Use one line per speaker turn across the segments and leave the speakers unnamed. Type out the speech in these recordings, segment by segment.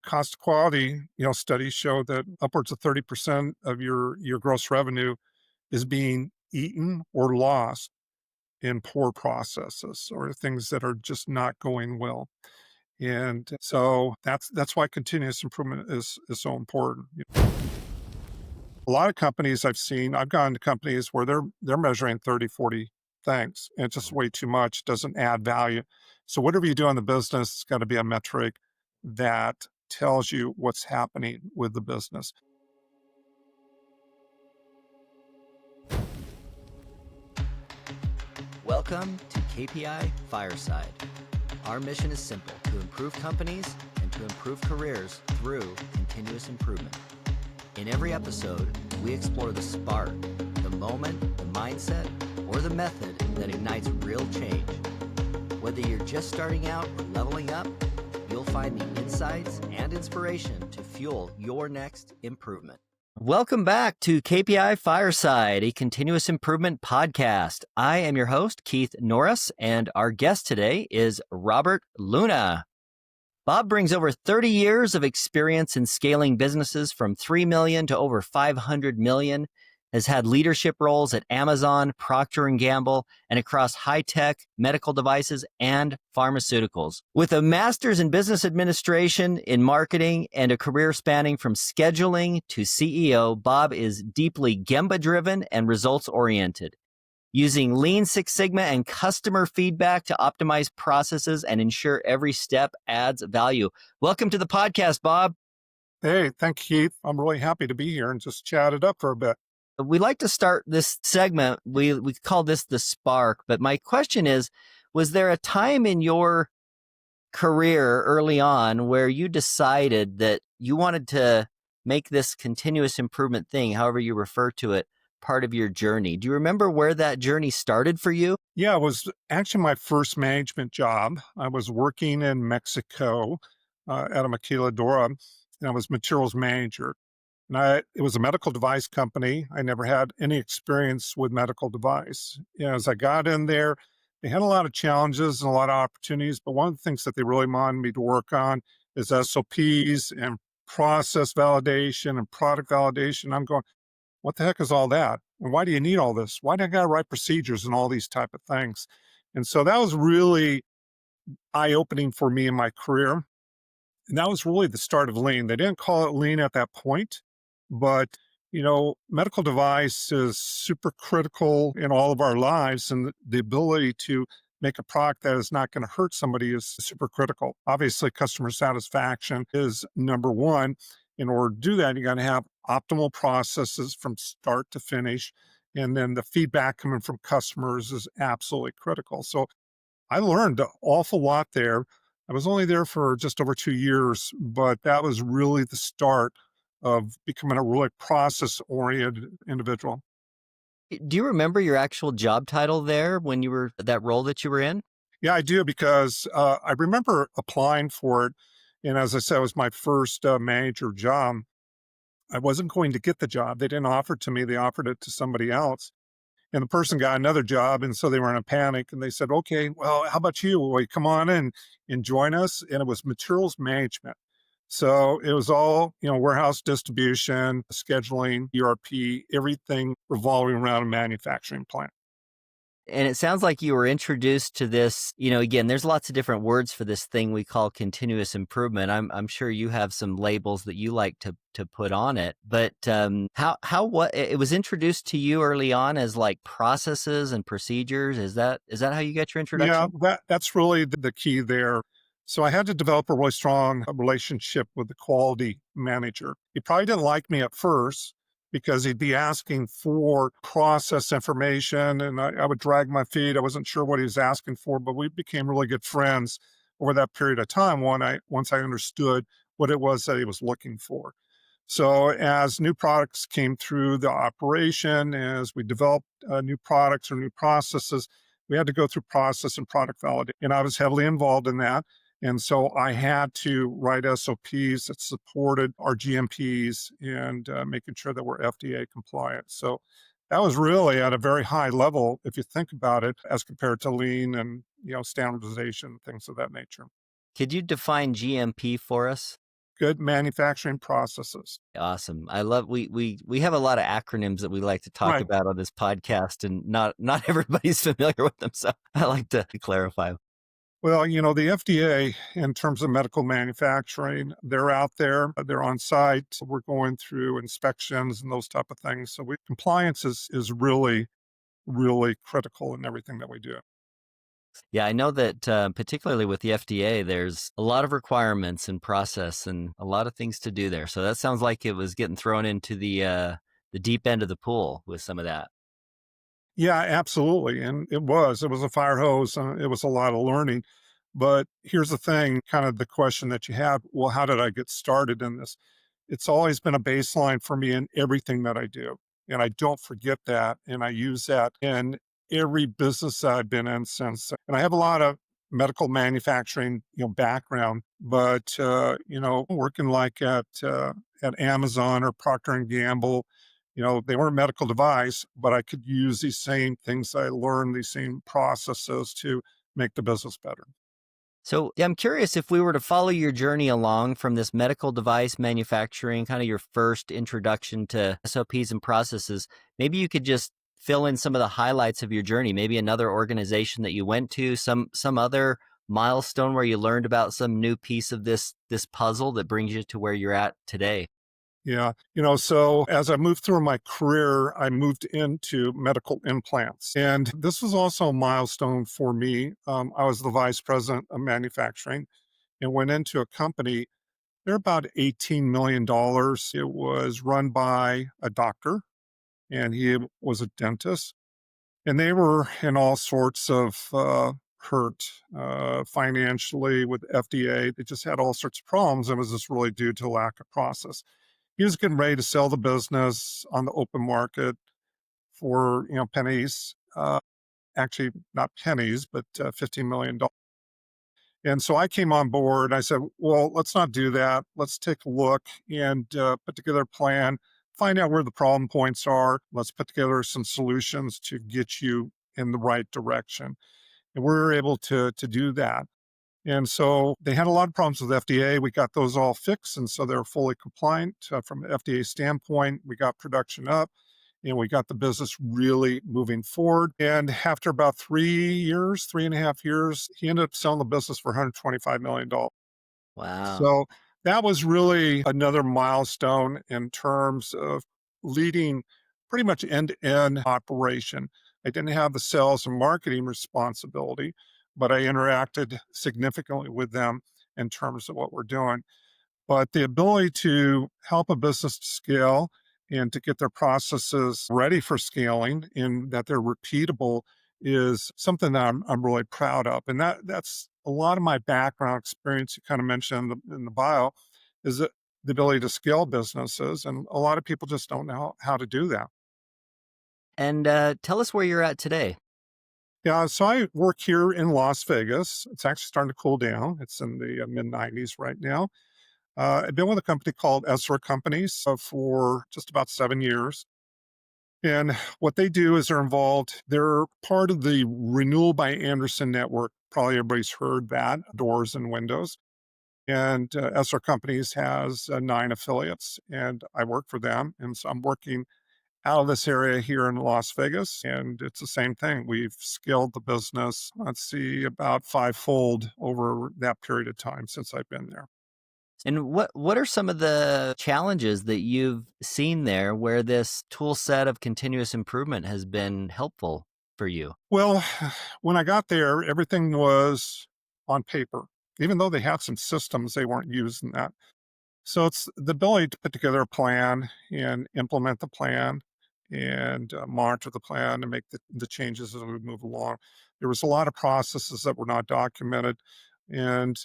Cost of quality, studies show that upwards of 30% of your gross revenue is being eaten or lost in poor processes or things that are just not going well. And so that's why continuous improvement is so important. A lot of companies I've gone to companies where they're measuring 30, 40 things, and it's just way too much, doesn't add value. So whatever you do in the business, it's got to be a metric that tells you what's happening with the business.
Welcome to KPI Fireside. Our mission is simple: to improve companies and to improve careers through continuous improvement. In every episode, we explore the spark, the moment, the mindset, or the method that ignites real change. Whether you're just starting out or leveling up, you'll find the insights and inspiration to fuel your next improvement. Welcome back to KPI Fireside, a continuous improvement podcast. I am your host, Keith Norris, and our guest today is Robert Luna. Bob brings over 30 years of experience in scaling businesses from 3 million to over 500 million, has had leadership roles at Amazon, Procter & Gamble, and across high-tech, medical devices, and pharmaceuticals. With a master's in business administration, in marketing, and a career spanning from scheduling to CEO, Bob is deeply Gemba-driven and results-oriented, using Lean Six Sigma and customer feedback to optimize processes and ensure every step adds value. Welcome to the podcast, Bob.
Hey, thank you, Keith. I'm really happy to be here and just chat it up for a bit.
We like to start this segment. We call this the spark, but my question is, was there a time in your career early on where you decided that you wanted to make this continuous improvement thing, however you refer to it, part of your journey? Do you remember where that journey started for you?
Yeah, it was actually my first management job. I was working in Mexico at a maquiladora, and I was materials manager. And it was a medical device company. I never had any experience with medical device. As I got in there, they had a lot of challenges and a lot of opportunities, but one of the things that they really wanted me to work on is SOPs and process validation and product validation. I'm going, what the heck is all that? And why do you need all this? Why do I got to write procedures and all these type of things? And so that was really eye-opening for me in my career. And that was really the start of Lean. They didn't call it Lean at that point, but medical device is super critical in all of our lives, and the ability to make a product that is not going to hurt somebody is super critical. Obviously, customer satisfaction is number one. In order to do that, you got to have optimal processes from start to finish. And then the feedback coming from customers is absolutely critical. So I learned an awful lot there. I was only there for just over 2 years, but that was really the start of becoming a really process-oriented individual.
Do you remember your actual job title there when you were that role that you were in?
Yeah, I do, because I remember applying for it. And as I said, it was my first manager job. I wasn't going to get the job. They didn't offer it to me. They offered it to somebody else. And the person got another job. And so they were in a panic. And they said, okay, well, how about you? Will you come on in and join us? And it was materials management. So it was all, warehouse distribution, scheduling, ERP, everything revolving around a manufacturing plant.
And it sounds like you were introduced to this, again, there's lots of different words for this thing we call continuous improvement. I'm sure you have some labels that you like to put on it, but what it was introduced to you early on as like processes and procedures. Is that how you got your introduction?
Yeah, that's really the key there. So I had to develop a really strong relationship with the quality manager. He probably didn't like me at first because he'd be asking for process information, and I would drag my feet. I wasn't sure what he was asking for, but we became really good friends over that period of time once I understood what it was that he was looking for. So as new products came through the operation, as we developed new products or new processes, we had to go through process and product validation. And I was heavily involved in that. And so I had to write SOPs that supported our GMPs and making sure that we're FDA compliant. So that was really at a very high level, if you think about it, as compared to Lean and standardization, things of that nature.
Could you define GMP for us?
good manufacturing processes.
Awesome. I love we have a lot of acronyms that we like to talk
Right.
about on this podcast, and not everybody's familiar with them. So I like to clarify.
Well, the FDA, in terms of medical manufacturing, they're out there, they're on site. We're going through inspections and those type of things. So compliance is really, really critical in everything that we do.
Yeah, I know that particularly with the FDA, there's a lot of requirements and process and a lot of things to do there. So that sounds like it was getting thrown into the deep end of the pool with some of that.
Yeah, absolutely. And it was a fire hose. It was a lot of learning. But here's the thing, kind of the question that you have, well, how did I get started in this? It's always been a baseline for me in everything that I do. And I don't forget that. And I use that in every business that I've been in since. And I have a lot of medical manufacturing, background, but working like at Amazon or Procter and Gamble, they weren't medical device, but I could use these same things I learned, these same processes to make the business better.
So yeah, I'm curious if we were to follow your journey along from this medical device manufacturing, kind of your first introduction to SOPs and processes, maybe you could just fill in some of the highlights of your journey, maybe another organization that you went to, some other milestone where you learned about some new piece of this puzzle that brings you to where you're at today.
Yeah. So as I moved through my career, I moved into medical implants. And this was also a milestone for me. I was the vice president of manufacturing and went into a company. They're about $18 million. It was run by a doctor, and he was a dentist. And they were in all sorts of hurt financially with FDA. They just had all sorts of problems. It was just really due to lack of process. He was getting ready to sell the business on the open market for pennies. Actually, not pennies, but $15 million. And so I came on board. I said, "Well, let's not do that. Let's take a look and put together a plan. Find out where the problem points are. Let's put together some solutions to get you in the right direction." And we were able to do that. And so they had a lot of problems with FDA. We got those all fixed. And so they're fully compliant from an FDA standpoint. We got production up and we got the business really moving forward. And after about 3 years, 3.5 years, he ended up selling the business for $125 million.
Wow.
So that was really another milestone in terms of leading pretty much end to end operation. I didn't have the sales and marketing responsibility, but I interacted significantly with them in terms of what we're doing. But the ability to help a business to scale and to get their processes ready for scaling and that they're repeatable is something that I'm really proud of. And that's a lot of my background experience you kind of mentioned in the bio is that the ability to scale businesses. And a lot of people just don't know how to do that.
And tell us where you're at today.
Yeah, so I work here in Las Vegas. It's actually starting to cool down. It's in the mid 90s right now. I've been with a company called Esra Companies for just about 7 years. And what they do is they're part of the Renewal by Anderson network. Probably everybody's heard that, doors and windows. And Esra Companies has 9 affiliates, and I work for them. And so I'm working out of this area here in Las Vegas. And it's the same thing. We've scaled the business, let's see, about fivefold over that period of time since I've been there.
And what are some of the challenges that you've seen there where this tool set of continuous improvement has been helpful for you?
Well, when I got there, everything was on paper. Even though they had some systems, they weren't using that. So it's the ability to put together a plan and implement the plan and monitor the plan and make the changes as we move along. There was a lot of processes that were not documented and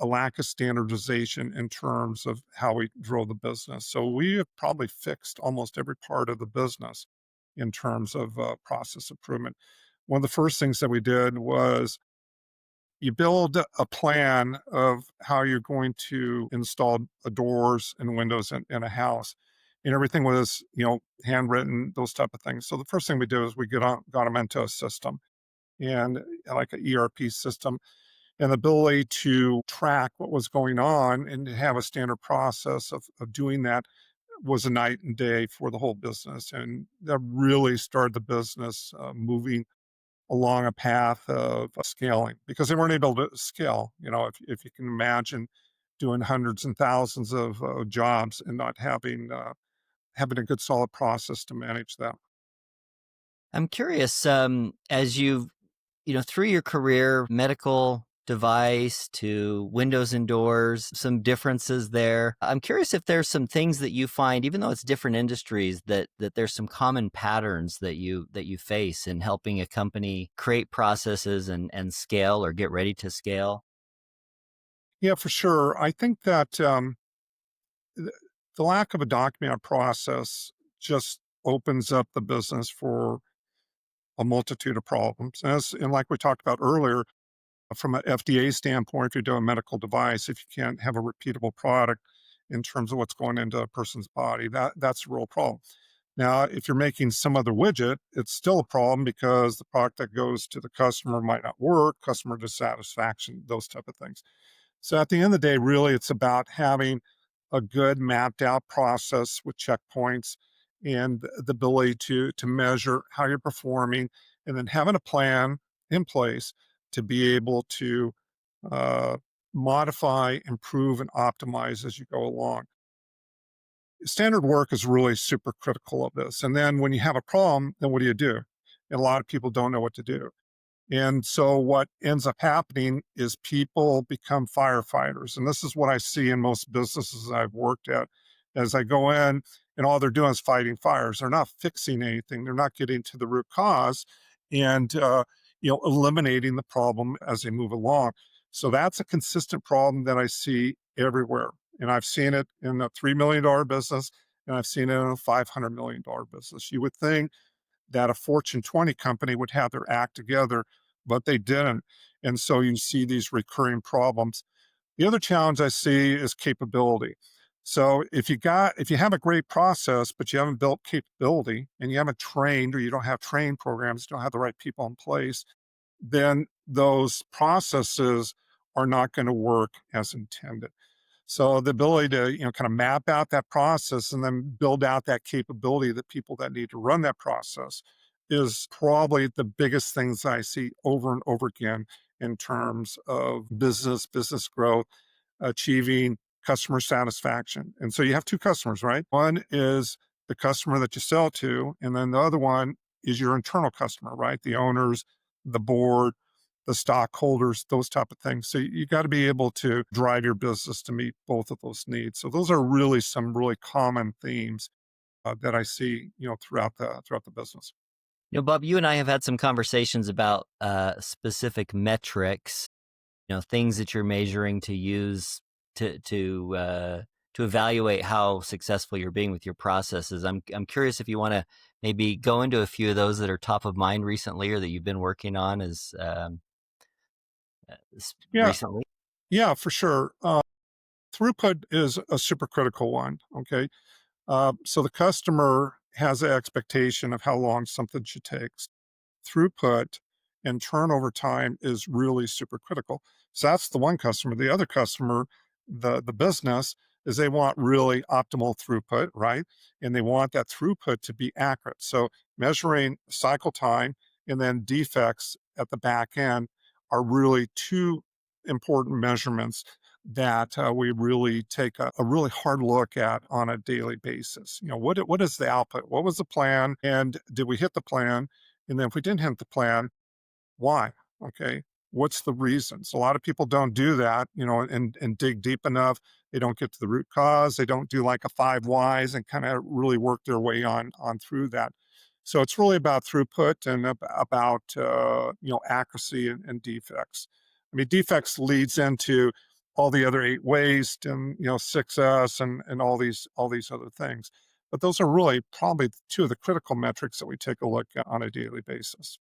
a lack of standardization in terms of how we drove the business. So we have probably fixed almost every part of the business in terms of process improvement. One of the first things that we did was you build a plan of how you're going to install doors and windows in a house. And everything was, handwritten, those type of things. So the first thing we did is we got them into a system and like an ERP system. and the ability to track what was going on and to have a standard process of doing that was a night and day for the whole business. And that really started the business moving along a path of scaling because they weren't able to scale. If you can imagine doing hundreds and thousands of jobs and not having a good solid process to manage that.
I'm curious, as you've, through your career, medical device to windows and doors, some differences there. I'm curious if there's some things that you find, even though it's different industries, that there's some common patterns that you face in helping a company create processes and scale or get ready to scale.
Yeah, for sure. I think that th- the lack of a documented process just opens up the business for a multitude of problems. And like we talked about earlier, from an FDA standpoint, if you're doing a medical device, if you can't have a repeatable product in terms of what's going into a person's body, that's a real problem. Now, if you're making some other widget, it's still a problem because the product that goes to the customer might not work, customer dissatisfaction, those type of things. So at the end of the day, really, it's about having a good mapped out process with checkpoints and the ability to measure how you're performing, and then having a plan in place to be able to uh, modify, improve, and optimize as you go along. Standard work is really super critical of this. And then when you have a problem, then what do you do? And a lot of people don't know what to do. And so what ends up happening is people become firefighters. And this is what I see in most businesses I've worked at. As I go in and all they're doing is fighting fires. They're not fixing anything. They're not getting to the root cause and eliminating the problem as they move along. So that's a consistent problem that I see everywhere. And I've seen it in a $3 million business and I've seen it in a $500 million business. You would think that a Fortune 20 company would have their act together, but they didn't. And so you see these recurring problems. The other challenge I see is capability. So if you have a great process, but you haven't built capability and you haven't trained or you don't have trained programs, you don't have the right people in place, then those processes are not going to work as intended. So the ability to, kind of map out that process and then build out that capability that people that need to run that process is probably the biggest things I see over and over again in terms of business growth, achieving customer satisfaction. And so you have two customers, right? One is the customer that you sell to, and then the other one is your internal customer, right? The owners, the board, the stockholders, those type of things. So you got to be able to drive your business to meet both of those needs. So those are really some really common themes that I see, throughout the business.
Bob, you and I have had some conversations about specific metrics, things that you're measuring to use to evaluate how successful you're being with your processes. I'm curious if you want to maybe go into a few of those that are top of mind recently or that you've been working on as
Yeah,
recently.
yeah, for sure. Throughput is a super critical one. Okay, so the customer has an expectation of how long something should take. Throughput and turnover time is really super critical. So that's the one customer. The other customer, the business, is they want really optimal throughput, right? And they want that throughput to be accurate. So measuring cycle time and then defects at the back end are really two important measurements that we really take a really hard look at on a daily basis. What is the output? What was the plan? And did we hit the plan? And then if we didn't hit the plan, why? Okay. What's the reasons? A lot of people don't do that, and dig deep enough. They don't get to the root cause. They don't do like a five whys and kind of really work their way on through that. So it's really about throughput and about accuracy and defects. I mean, defects leads into all the other eight waste and 6S and all these other things. But those are really probably two of the critical metrics that we take a look at on a daily basis.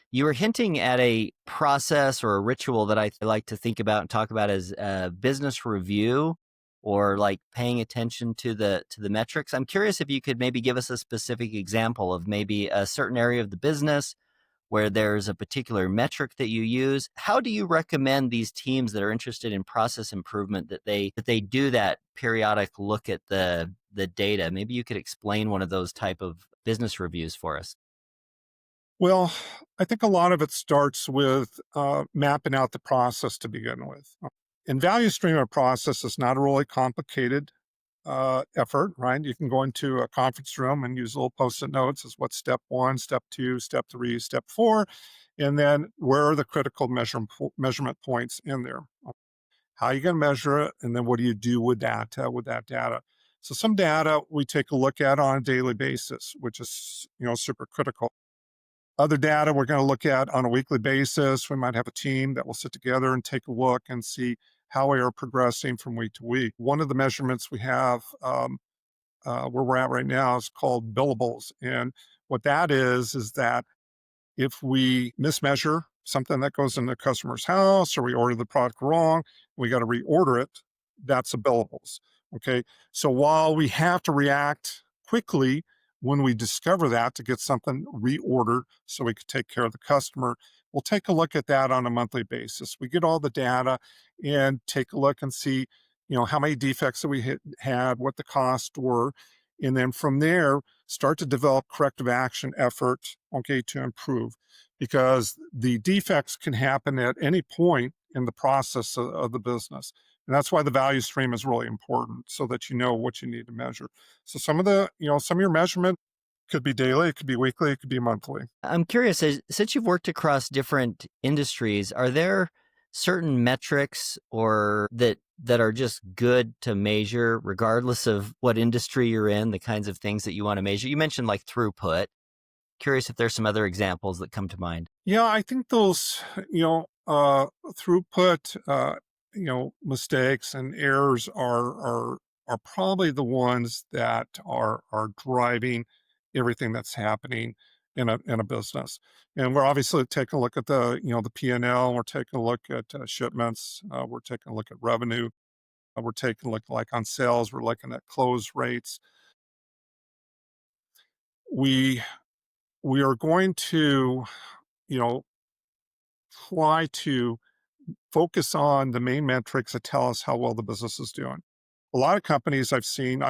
You were hinting at a process or a ritual that I like to think about and talk about as business review or like paying attention to the metrics. I'm curious if you could maybe give us a specific example of maybe a certain area of the business where there's a particular metric that you use. How do you recommend these teams that are interested in process improvement that they do that periodic look at the data? Maybe you could explain one of those type of business reviews for us.
Well, I think a lot of it starts with mapping out the process to begin with. And value stream of process is not a really complicated effort, right? You can go into a conference room and use little post-it notes as what's step one, step two, step three, step four, and then where are the critical measurement points in there? How are you going to measure it, and then what do you do with that data? So some data we take a look at on a daily basis, which is super critical. Other data we're going to look at on a weekly basis. We might have a team that will sit together and take a look and see how we are progressing from week to week. One of the measurements we have where we're at right now is called billables. And what that is that if we mismeasure something that goes in the customer's house or we order the product wrong, we got to reorder it. That's a billables. Okay. So while we have to react quickly when we discover that to get something reordered so we could take care of the customer, we'll take a look at that on a monthly basis. We get all the data and take a look and see, how many defects that we had, what the costs were. And then from there, start to develop corrective action effort, okay, to improve, because the defects can happen at any point in the process of the business. And that's why the value stream is really important so that you know what you need to measure. So some of your measurement could be daily, it could be weekly, it could be monthly.
I'm curious, since you've worked across different industries, are there certain metrics or that are just good to measure regardless of what industry you're in, the kinds of things that you want to measure? You mentioned like throughput. Curious if there's some other examples that come to mind.
Yeah, I think those, throughput, mistakes and errors are probably the ones that are driving everything that's happening in a business. And we're obviously taking a look at the P&L. We're taking a look at shipments. We're taking a look at revenue. We're taking a look like on sales. We're looking at close rates. We we are going to you know try to focus on the main metrics that tell us how well the business is doing. A lot of companies I've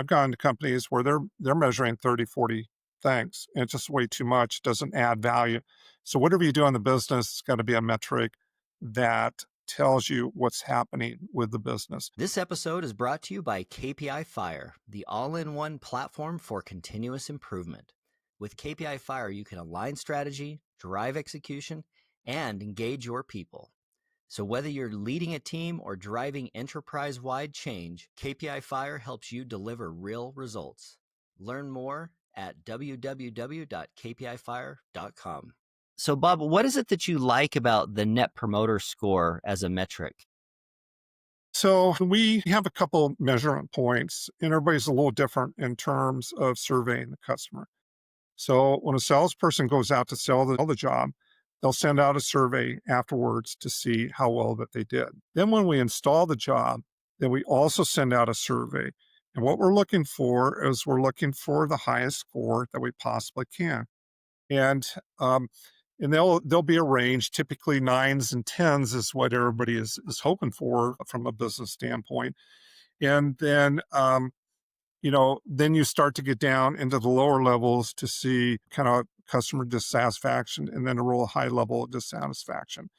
gone to companies where they're measuring 30, 40 things, and it's just way too much, doesn't add value. So whatever you do in the business, it's got to be a metric that tells you what's happening with the business.
This episode is brought to you by KPI Fire, the all-in-one platform for continuous improvement. With KPI Fire, you can align strategy, drive execution, and engage your people. So whether you're leading a team or driving enterprise-wide change, KPI Fire helps you deliver real results. Learn more at www.kpifire.com. So Bob, what is it that you like about the Net Promoter Score as a metric?
So we have a couple measurement points, and everybody's a little different in terms of surveying the customer. So when a salesperson goes out to sell the job, they'll send out a survey afterwards to see how well that they did. Then when we install the job, then we also send out a survey. And what we're looking for is we're looking for the highest score that we possibly can. And and they'll be a range. Typically nines and tens is what everybody is hoping for from a business standpoint. And then you start to get down into the lower levels to see kind of customer dissatisfaction and then a real high level of dissatisfaction.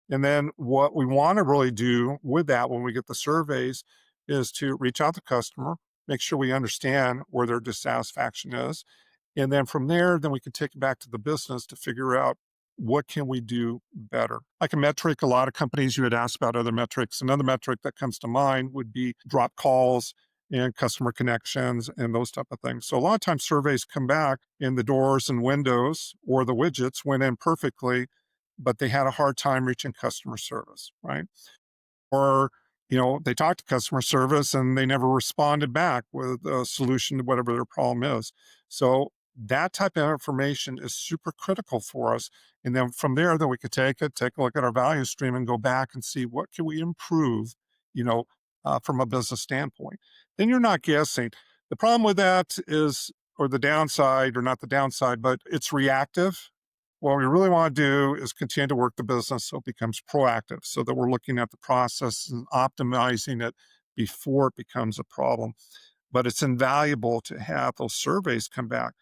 And then what we want to really do with that when we get the surveys is to reach out to the customer, make sure we understand where their dissatisfaction is. And then from there, then we can take it back to the business to figure out what can we do better. Like a metric, a lot of companies, you had asked about other metrics. Another metric that comes to mind would be drop calls and customer connections and those type of things. So a lot of times surveys come back and the doors and windows or the widgets went in perfectly, but they had a hard time reaching customer service, right? Or, they talked to customer service and they never responded back with a solution to whatever their problem is. So that type of information is super critical for us. And then from there, then we could take a look at our value stream and go back and see what can we improve, from a business standpoint. Then you're not guessing. The problem with that is, or the downside, or not the downside, but it's reactive what we really want to do is continue to work the business so it becomes proactive, so that we're looking at the process and optimizing it before it becomes a problem. But it's invaluable to have those surveys come back.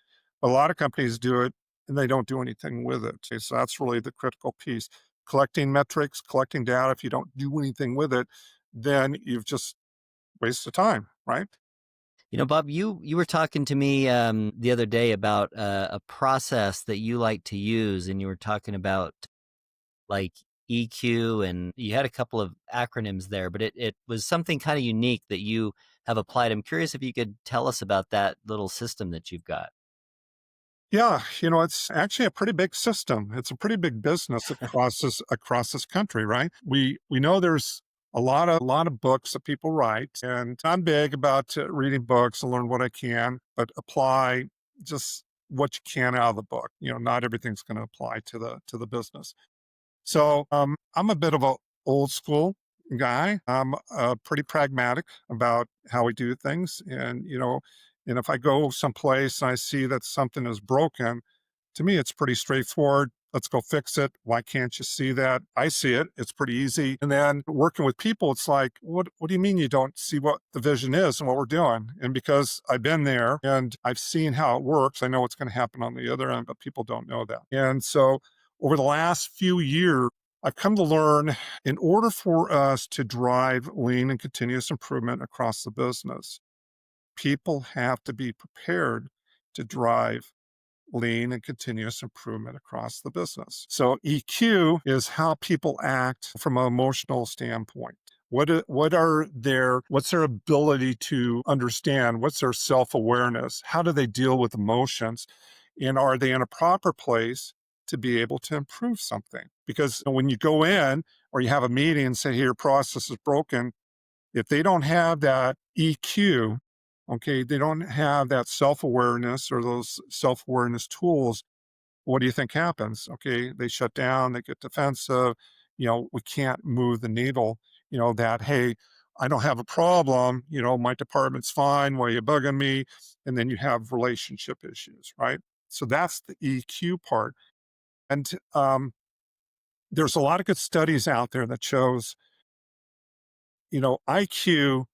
A lot of companies do it and they don't do anything with it. Okay, so that's really the critical piece. Collecting metrics, collecting data, if you don't do anything with it, then you've just wasted time, right?
Bob, you were talking to me the other day about a process that you like to use, and you were talking about like EQ, and you had a couple of acronyms there, but it was something kind of unique that you have applied. I'm curious if you could tell us about that little system that you've got.
Yeah, it's actually a pretty big system. It's a pretty big business across this country, right? We know there's a lot of books that people write, and I'm big about reading books and learn what I can, but apply just what you can out of the book. Not everything's going to apply to the business. So I'm a bit of a old school guy. I'm pretty pragmatic about how we do things, and if I go someplace and I see that something is broken, to me it's pretty straightforward. Let's go fix it. Why can't you see that? I see it. It's pretty easy. And then working with people, it's like, what do you mean you don't see what the vision is and what we're doing? And because I've been there and I've seen how it works, I know what's going to happen on the other end, but people don't know that. And so over the last few years, I've come to learn in order for us to drive lean and continuous improvement across the business, people have to be prepared to drive lean and continuous improvement across the business. So EQ is how people act from an emotional standpoint. What's their ability to understand? What's their self-awareness? How do they deal with emotions? And are they in a proper place to be able to improve something? Because when you go in or you have a meeting and say, hey, your process is broken, if they don't have that EQ, okay, they don't have that self-awareness or those self-awareness tools, what do you think happens? Okay, they shut down, they get defensive, we can't move the needle, that, hey, I don't have a problem, my department's fine, why are you bugging me? And then you have relationship issues, right? So that's the EQ part. And there's a lot of good studies out there that shows, IQ,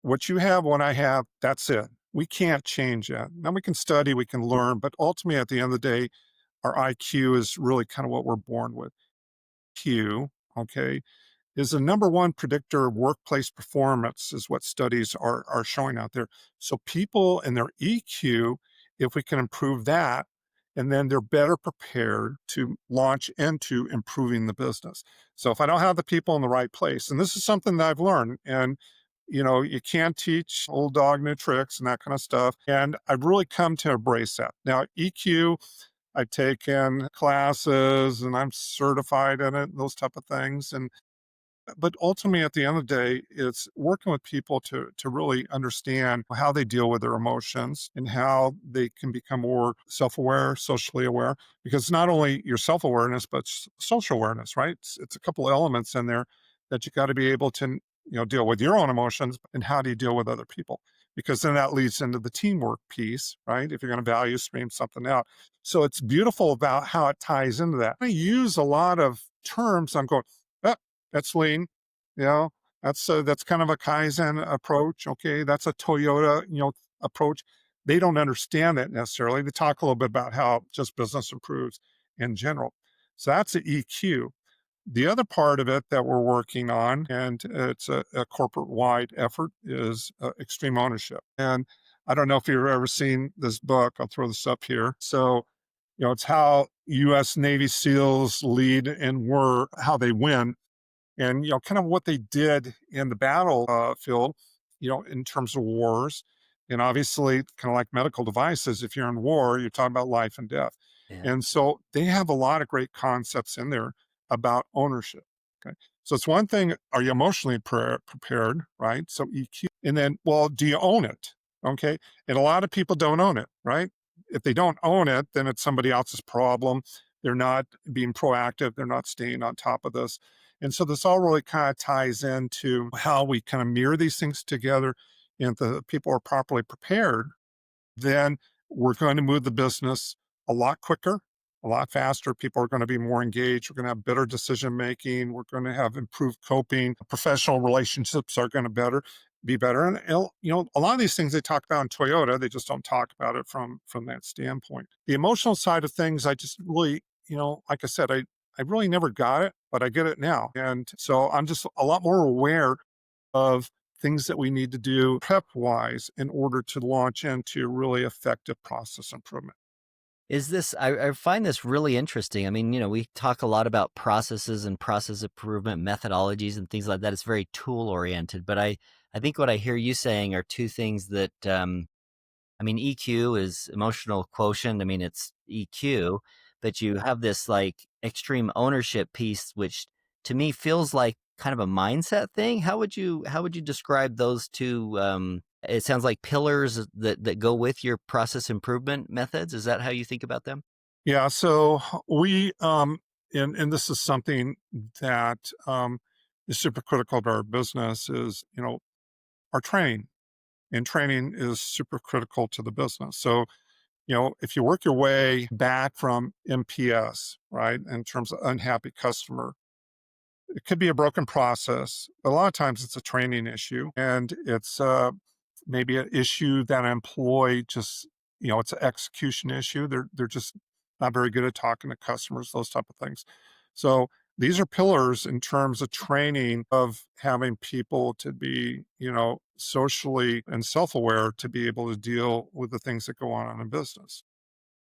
what you have, what I have, that's it. We can't change that. Now we can study, we can learn, but ultimately at the end of the day, our IQ is really kind of what we're born with. Q, okay, is the number one predictor of workplace performance, is what studies are showing out there. So people and their EQ, if we can improve that, and then they're better prepared to launch into improving the business. So if I don't have the people in the right place, and this is something that I've learned, and you can't teach old dog new tricks and that kind of stuff. And I've really come to embrace that. Now, EQ, I've taken classes and I'm certified in it, those type of things. But ultimately, at the end of the day, it's working with people to really understand how they deal with their emotions and how they can become more self-aware, socially aware. Because not only your self-awareness, but social awareness, right? It's a couple elements in there that you got to be able to deal with your own emotions and how do you deal with other people. Because then that leads into the teamwork piece, right? If you're going to value stream something out. So it's beautiful about how it ties into that. I use a lot of terms. I'm going, "Oh, that's lean. You know, that's kind of a Kaizen approach. Okay, that's a Toyota, approach. They don't understand that necessarily. They talk a little bit about how just business improves in general. So that's the EQ. The other part of it that we're working on, and it's a corporate-wide effort, is extreme ownership. And I don't know if you've ever seen this book. I'll throw this up here. So, it's how U.S. Navy SEALs lead and how they win, and kind of what they did in the battle field, in terms of wars. And obviously, kind of like medical devices, if you're in war, you're talking about life and death.
Yeah.
And so they have a lot of great concepts in there about ownership. Okay, so it's one thing: are you emotionally prepared, right? So EQ, and then, well, do you own it? Okay, and a lot of people don't own it, right? If they don't own it, then it's somebody else's problem. They're not being proactive. They're not staying on top of this. And so this all really kind of ties into how we kind of mirror these things together. And if the people are properly prepared, then we're going to move the business a lot quicker. a lot faster. People are going to be more engaged. We're going to have better decision making. We're going to have improved coping. Professional relationships are going to be better. And a lot of these things they talk about in Toyota, they just don't talk about it from that standpoint. The emotional side of things, I just really, like I said, I really never got it, but I get it now. And so I'm just a lot more aware of things that we need to do prep wise in order to launch into really effective process improvement.
Is this I find this really interesting. I mean, we talk a lot about processes and process improvement methodologies and things like that. It's very tool oriented, but I think what I hear you saying are two things that I mean, EQ is emotional quotient. I mean, it's EQ, but you have this like extreme ownership piece, which to me feels like kind of a mindset thing. How would you describe those two? It sounds like pillars that go with your process improvement methods. Is that how you think about them?
Yeah, so we and this is something that is super critical to our business is, our training. And training is super critical to the business. So, if you work your way back from NPS, right, in terms of unhappy customer, it could be a broken process. A lot of times it's a training issue and it's maybe an issue that an employee just, it's an execution issue. They're just not very good at talking to customers, those type of things. So these are pillars in terms of training of having people to be, socially and self-aware to be able to deal with the things that go on in a business.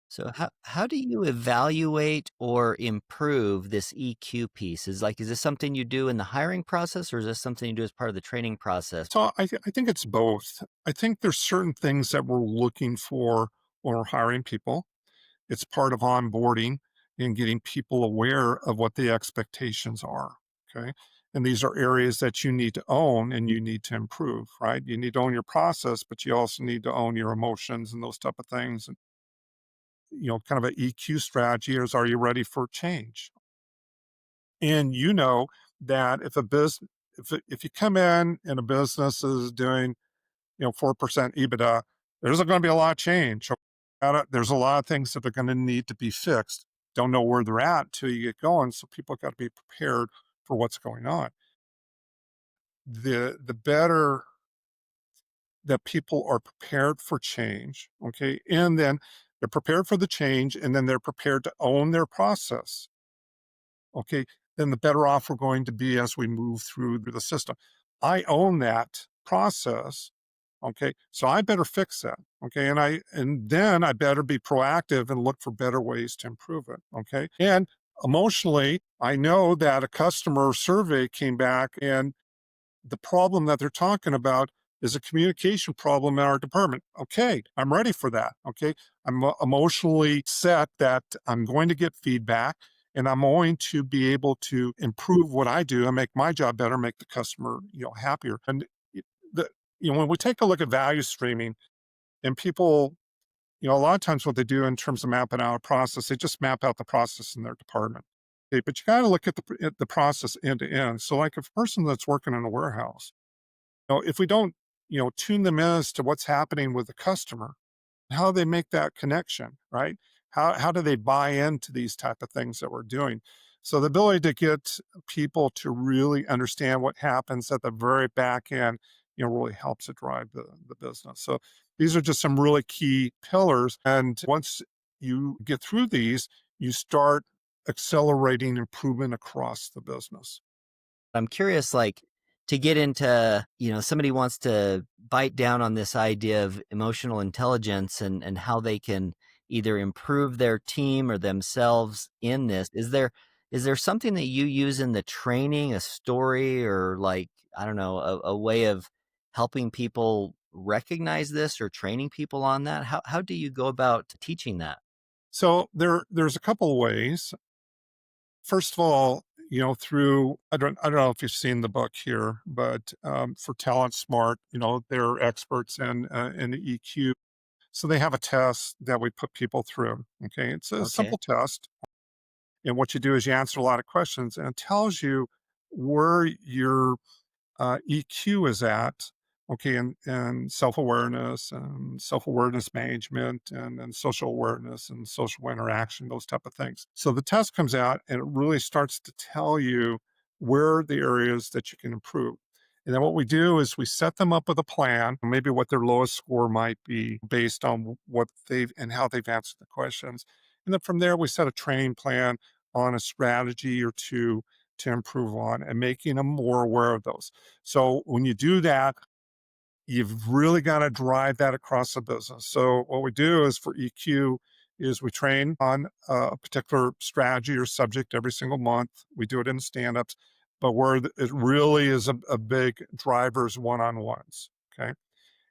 So how do you evaluate or improve this EQ piece? Is this something you do in the hiring process, or is this something you do as part of the training process?
So I think it's both. I think there's certain things that we're looking for when we're hiring people. It's part of onboarding and getting people aware of what the expectations are. Okay. And these are areas that you need to own and you need to improve, right? You need to own your process, but you also need to own your emotions and those type of things. And, kind of an EQ strategy is, are you ready for change? And you know that if a business, if you come in and a business is doing 4% EBITDA, there's going to be a lot of change. There's a lot of things that are going to need to be fixed. Don't know where they're at until you get going. So people got to be prepared for what's going on. The better that people are prepared for change, okay, and then they're prepared for the change, and then they're prepared to own their process, okay, then the better off we're going to be as we move through the system. I own that process. Okay. So I better fix that. Okay. And then I better be proactive and look for better ways to improve it. Okay. And emotionally, I know that a customer survey came back and the problem that they're talking about is a communication problem in our department. Okay, I'm ready for that. Okay, I'm emotionally set that I'm going to get feedback and I'm going to be able to improve what I do and make my job better, make the customer, happier. And the, when we take a look at value streaming and people, a lot of times what they do in terms of mapping out a process, they just map out the process in their department. Okay, but you got to look at the process end to end. So like a person that's working in a warehouse, if we don't, tune them in as to what's happening with the customer, how they make that connection, right? How do they buy into these type of things that we're doing? So the ability to get people to really understand what happens at the very back end, really helps it drive the business. So these are just some really key pillars. And once you get through these, you start accelerating improvement across the business.
I'm curious, like, to get into, somebody wants to bite down on this idea of emotional intelligence and how they can either improve their team or themselves in this. Is there something that you use in the training, a story, or like, I don't know, a way of helping people recognize this or training people on that? How do you go about teaching that?
So there's a couple of ways. First of all, through I don't know if you've seen the book here, but for Talent Smart, they're experts in EQ. So they have a test that we put people through. Okay, it's a
Okay.
simple test, and what you do is you answer a lot of questions, and it tells you where your EQ is at okay, and self-awareness and self-awareness management and social awareness and social interaction, those type of things. So the test comes out and it really starts to tell you where are the areas that you can improve. And then what we do is we set them up with a plan, maybe what their lowest score might be based on what they've and how they've answered the questions. And then from there, we set a training plan on a strategy or two to improve on and making them more aware of those. So when you do that, you've really got to drive that across the business. So what we do is for EQ is we train on a particular strategy or subject every single month. We do it in stand-ups, but where it really is a big drivers one-on-ones. Okay.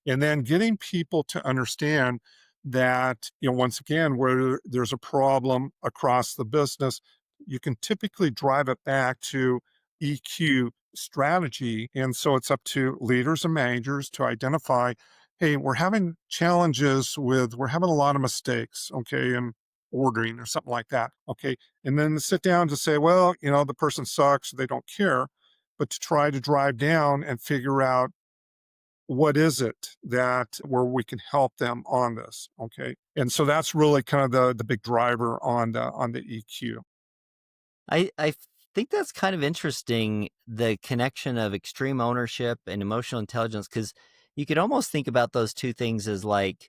And then getting people to understand that, once again, where there's a problem across the business, you can typically drive it back to EQ strategy. And so it's up to leaders and managers to identify, hey, we're having a lot of mistakes, okay, in ordering or something like that. Okay. And then sit down to say, well, the person sucks, they don't care, but to try to drive down and figure out what is it that where we can help them on this, okay? And so that's really kind of the big driver on the EQ.
I think that's kind of interesting, the connection of extreme ownership and emotional intelligence, because you could almost think about those two things as like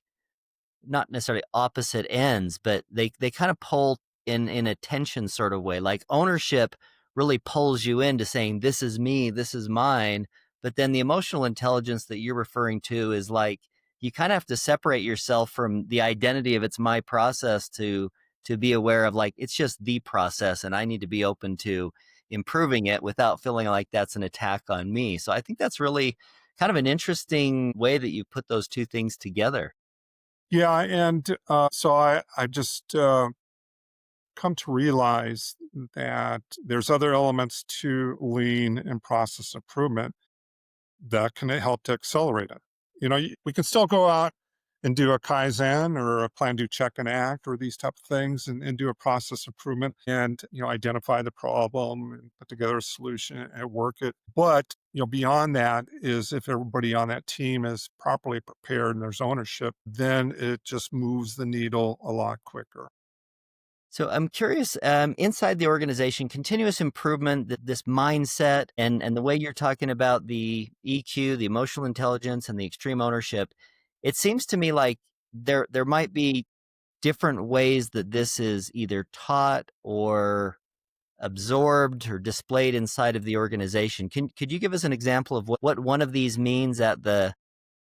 not necessarily opposite ends, but they kind of pull in a tension sort of way. Like ownership really pulls you into saying, this is me, this is mine. But then the emotional intelligence that you're referring to is like you kind of have to separate yourself from the identity of it's my process to be aware of like it's just the process and I need to be open to improving it without feeling like that's an attack on me. So I think that's really kind of an interesting way that you put those two things together.
Yeah, and so I just come to realize that there's other elements to lean and process improvement that can help to accelerate it. We can still go out and do a Kaizen or a plan, do, check, and act, or these type of things, and do a process improvement and, identify the problem and put together a solution and work it. But, beyond that is if everybody on that team is properly prepared and there's ownership, then it just moves the needle a lot quicker.
So I'm curious, inside the organization, continuous improvement, this mindset, and the way you're talking about the EQ, the emotional intelligence, and the extreme ownership, it seems to me like there might be different ways that this is either taught or absorbed or displayed inside of the organization. Could you give us an example of what one of these means at the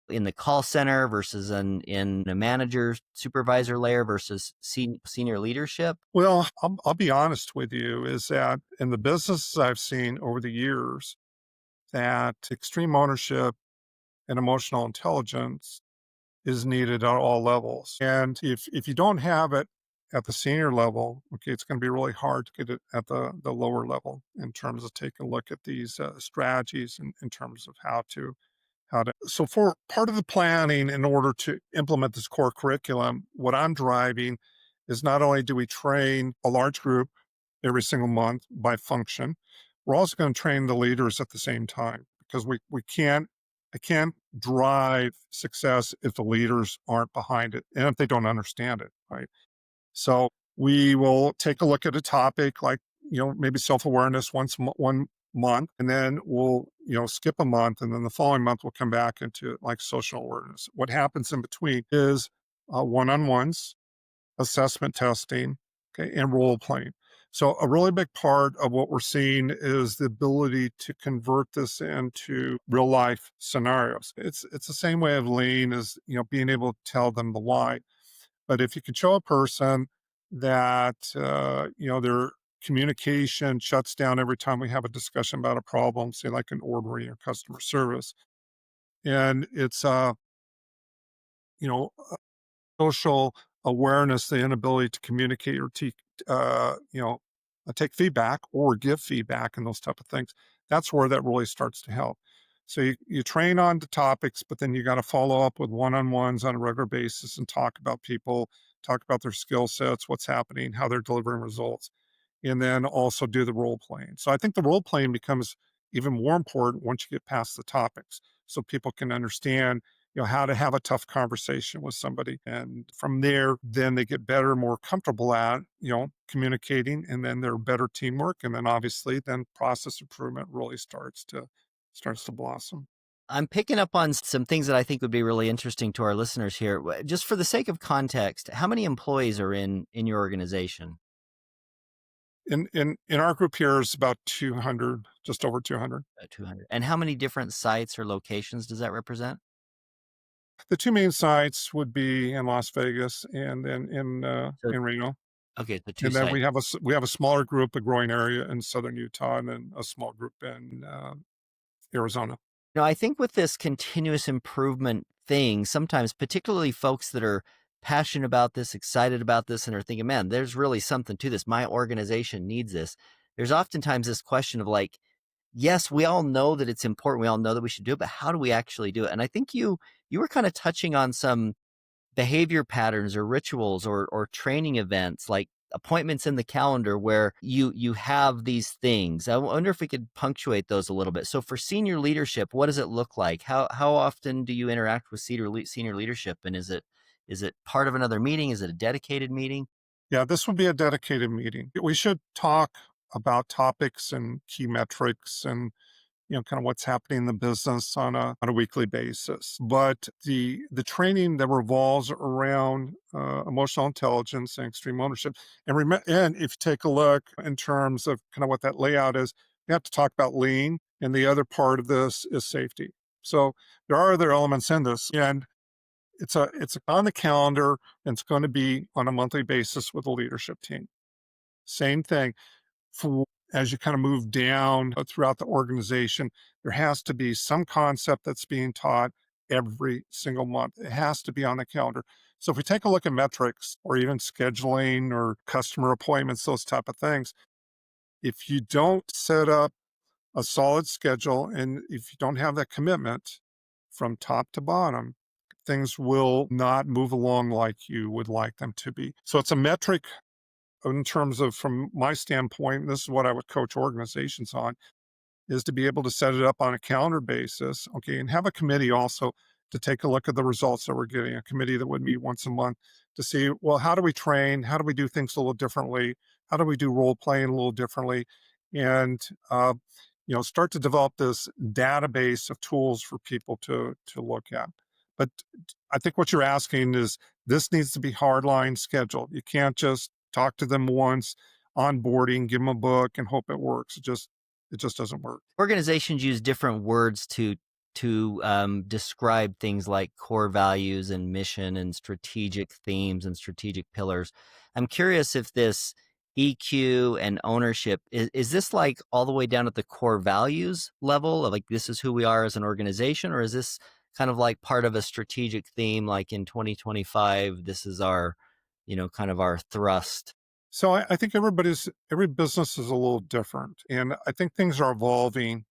in the call center versus in a manager supervisor layer versus senior leadership?
Well, I'll be honest with you, is that in the businesses I've seen over the years, that extreme ownership and emotional intelligence is needed at all levels. And if you don't have it at the senior level, okay, it's going to be really hard to get it at the lower level in terms of taking a look at these strategies in terms of how to. So for part of the planning in order to implement this core curriculum, what I'm driving is not only do we train a large group every single month by function, we're also going to train the leaders at the same time because we can't I can't drive success if the leaders aren't behind it and if they don't understand it, right? So we will take a look at a topic like, maybe self-awareness one month, and then we'll, skip a month, and then the following month we'll come back into like social awareness. What happens in between is one-on-ones, assessment testing, okay, and role playing. So a really big part of what we're seeing is the ability to convert this into real life scenarios. It's the same way of lean as being able to tell them the why. But if you can show a person that their communication shuts down every time we have a discussion about a problem, say like an ordering or customer service, and it's you know social awareness, the inability to communicate or take feedback or give feedback and those type of things. That's where that really starts to help. So you train on the topics, but then you got to follow up with one-on-ones on a regular basis and talk about people, talk about their skill sets, what's happening, how they're delivering results, and then also do the role playing. So I think the role playing becomes even more important once you get past the topics. so people can understand, how to have a tough conversation with somebody. And from there, then they get better, more comfortable at, communicating, and then they're better teamwork. And then obviously then process improvement really starts to blossom.
I'm picking up on some things that I think would be really interesting to our listeners here. Just for the sake of context, how many employees are in your organization?
In our group here is about 200, just over 200.
200. And how many different sites or locations does that represent?
The two main sites would be in Las Vegas and then
So,
in Reno.
okay, the two
And then
sites.
we have a smaller group, a growing area in southern Utah, and then a small group in Arizona.
I think with this continuous improvement thing, sometimes, particularly folks that are passionate about this, excited about this, and are thinking, man, there's really something to this. My organization needs this. There's oftentimes this question of like, yes, we all know that it's important. We all know that we should do it, but how do we actually do it? And I think you were kind of touching on some behavior patterns or rituals or training events like appointments in the calendar where you have these things. I wonder if we could punctuate those a little bit. So for senior leadership, what does it look like? How often do you interact with senior leadership, and is it part of another meeting? Is it a dedicated meeting?
Yeah, this would be a dedicated meeting. We should talk about topics and key metrics and kind of what's happening in the business on a weekly basis. But the training that revolves around emotional intelligence and extreme ownership, and if you take a look in terms of kind of what that layout is, you have to talk about lean, and the other part of this is safety. So there are other elements in this, and it's on the calendar, and it's going to be on a monthly basis with the leadership team. Same thing for as you kind of move down throughout the organization, there has to be some concept that's being taught every single month. It has to be on the calendar. So if we take a look at metrics or even scheduling or customer appointments, those type of things, if you don't set up a solid schedule and if you don't have that commitment from top to bottom, things will not move along like you would like them to be. So it's a metric in terms of, from my standpoint, this is what I would coach organizations on, is to be able to set it up on a calendar basis, okay, and have a committee also to take a look at the results that we're getting, a committee that would meet once a month to see, well, how do we train? How do we do things a little differently? How do we do role playing a little differently? And, start to develop this database of tools for people to look at. But I think what you're asking is this needs to be hardline scheduled. You can't just talk to them once, onboarding, give them a book and hope it works. It just doesn't work.
Organizations use different words to describe things like core values and mission and strategic themes and strategic pillars. I'm curious if this EQ and ownership is this like all the way down at the core values level of like this is who we are as an organization, or is this kind of like part of a strategic theme like in 2025 this is our kind of our thrust?
So I think every business is a little different. And I think things are evolving.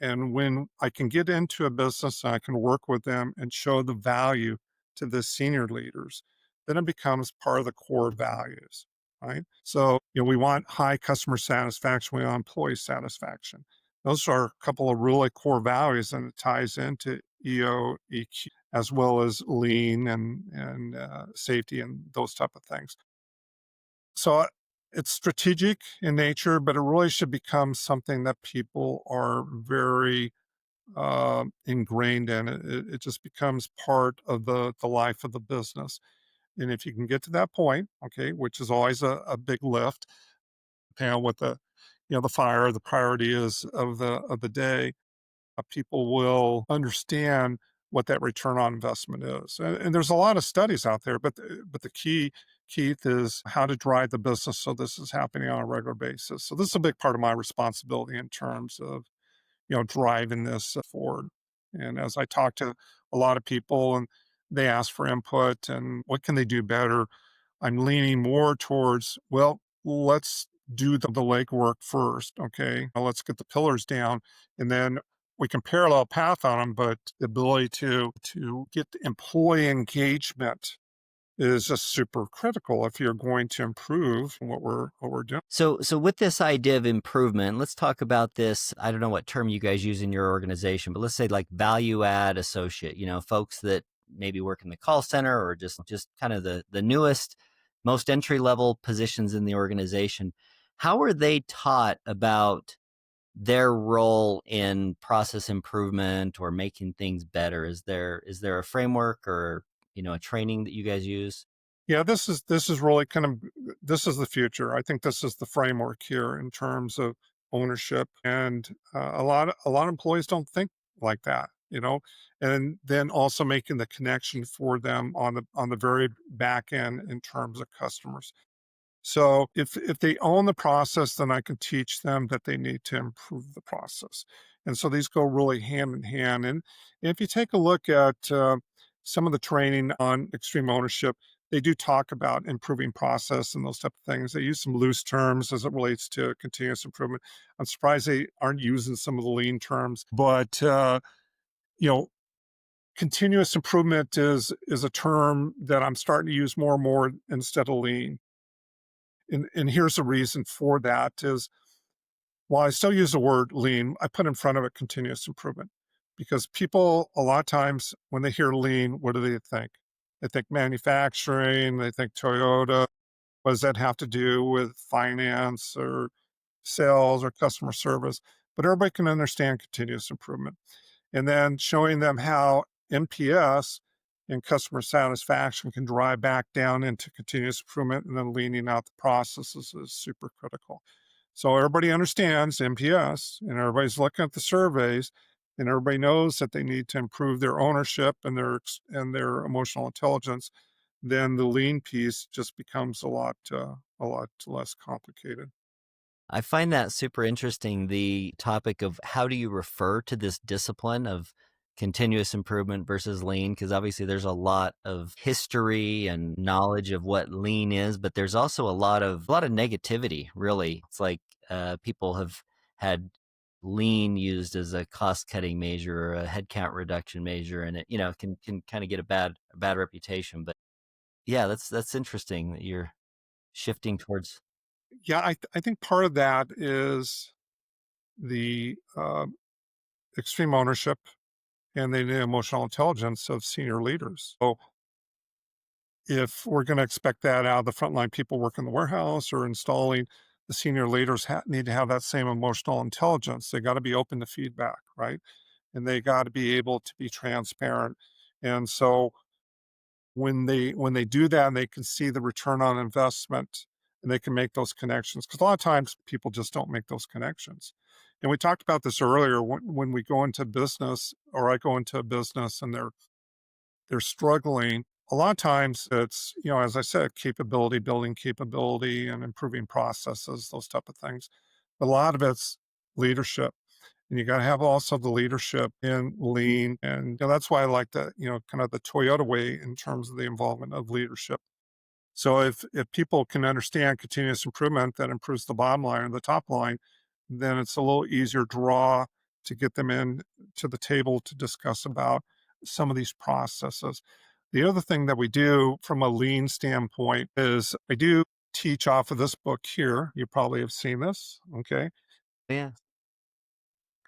And when I can get into a business and I can work with them and show the value to the senior leaders, then it becomes part of the core values, right? So, we want high customer satisfaction, we want employee satisfaction. Those are a couple of really core values, and it ties into EQ as well as lean and safety and those type of things. So it's strategic in nature, but it really should become something that people are very ingrained in. It just becomes part of the life of the business. And if you can get to that point, okay, which is always a big lift, depending on what the priority is of the day, people will understand what that return on investment is. And there's a lot of studies out there, but the key, Keith, is how to drive the business so this is happening on a regular basis. So this is a big part of my responsibility in terms of driving this forward. And as I talk to a lot of people and they ask for input and what can they do better, I'm leaning more towards, well, let's do the legwork first. Okay. Now let's get the pillars down, and then we can parallel path on them, but the ability to get the employee engagement is just super critical if you're going to improve what we're doing.
So with this idea of improvement, let's talk about this. I don't know what term you guys use in your organization, but let's say like value add associate, folks that maybe work in the call center or just kind of the newest, most entry level positions in the organization. How are they taught about their role in process improvement or making things better? Is there a framework or, a training that you guys use?
Yeah, this is really kind of this is the future. I think this is the framework here in terms of ownership, and a lot of employees don't think like that, and then also making the connection for them on the very back end in terms of customers. So if they own the process, then I can teach them that they need to improve the process. And so these go really hand in hand. And if you take a look at some of the training on extreme ownership, they do talk about improving process and those type of things. They use some loose terms as it relates to continuous improvement. I'm surprised they aren't using some of the lean terms, but you know, continuous improvement is a term that I'm starting to use more and more instead of lean. And here's the reason for that is while I still use the word lean, I put in front of it continuous improvement because people a lot of times when they hear lean, what do they think? They think manufacturing, they think Toyota. What does that have to do with finance or sales or customer service? But everybody can understand continuous improvement. And then showing them how NPS and customer satisfaction can drive back down into continuous improvement and then leaning out the processes is super critical. So everybody understands NPS and everybody's looking at the surveys and everybody knows that they need to improve their ownership and their emotional intelligence. Then the lean piece just becomes a lot less complicated.
I find that super interesting, the topic of how do you refer to this discipline of continuous improvement versus lean? Because obviously there's a lot of history and knowledge of what lean is, but there's also a lot of negativity, really. It's like people have had lean used as a cost cutting measure or a headcount reduction measure, and it, can kind of get a bad reputation. But yeah, that's interesting that you're shifting towards.
Yeah, I think part of that is the extreme ownership and the emotional intelligence of senior leaders. So if we're going to expect that out of the frontline people working in the warehouse or installing, the senior leaders need to have that same emotional intelligence. They got to be open to feedback, right? And they got to be able to be transparent. And so when they do that and they can see the return on investment and they can make those connections, because a lot of times people just don't make those connections. And we talked about this earlier when we go into business or I go into a business and they're struggling. A lot of times it's, as I said, capability, building capability and improving processes, those type of things. But a lot of it's leadership. And you got to have also the leadership in lean. And that's why I like the, kind of the Toyota way in terms of the involvement of leadership. So if people can understand continuous improvement that improves the bottom line or the top line, then it's a little easier draw to get them in to the table to discuss about some of these processes. The other thing that we do from a lean standpoint is I do teach off of this book here. You probably have seen this. Okay.
Yeah,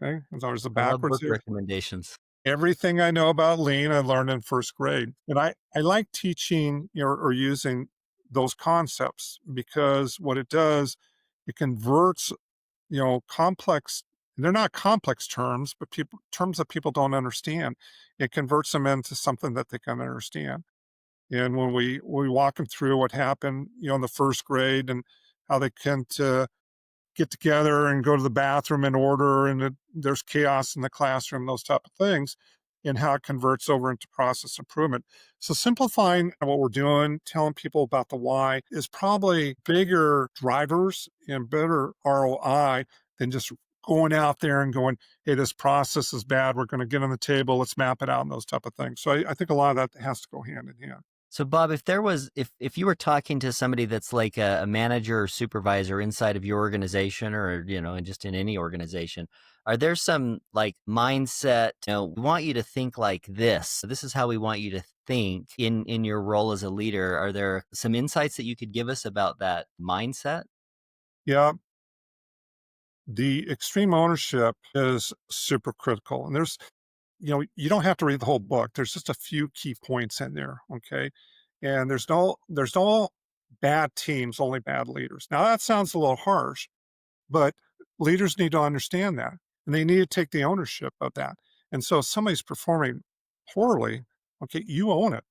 Okay. As always the
I love
backwards
book
here.
recommendations.
Everything I know about lean, I learned in first grade. And I like teaching or using those concepts because what it does, it converts, complex, they're not complex terms, but terms that people don't understand. It converts them into something that they can understand. And when we walk them through what happened, in the first grade and how they can get together and go to the bathroom in order and there's chaos in the classroom, those type of things, and how it converts over into process improvement. So simplifying what we're doing, telling people about the why is probably bigger drivers and better ROI than just going out there and going, hey, this process is bad. We're going to get on the table. Let's map it out and those type of things. So I think a lot of that has to go hand in hand.
So Bob, if you were talking to somebody that's like a manager or supervisor inside of your organization or, and just in any organization, are there some like mindset, we want you to think like this. This is how we want you to think in your role as a leader, are there some insights that you could give us about that mindset?
Yeah, the extreme ownership is super critical. And you don't have to read the whole book. There's just a few key points in there. Okay. And there's no bad teams, only bad leaders. Now that sounds a little harsh, but leaders need to understand that and they need to take the ownership of that. And so if somebody's performing poorly, okay, you own it.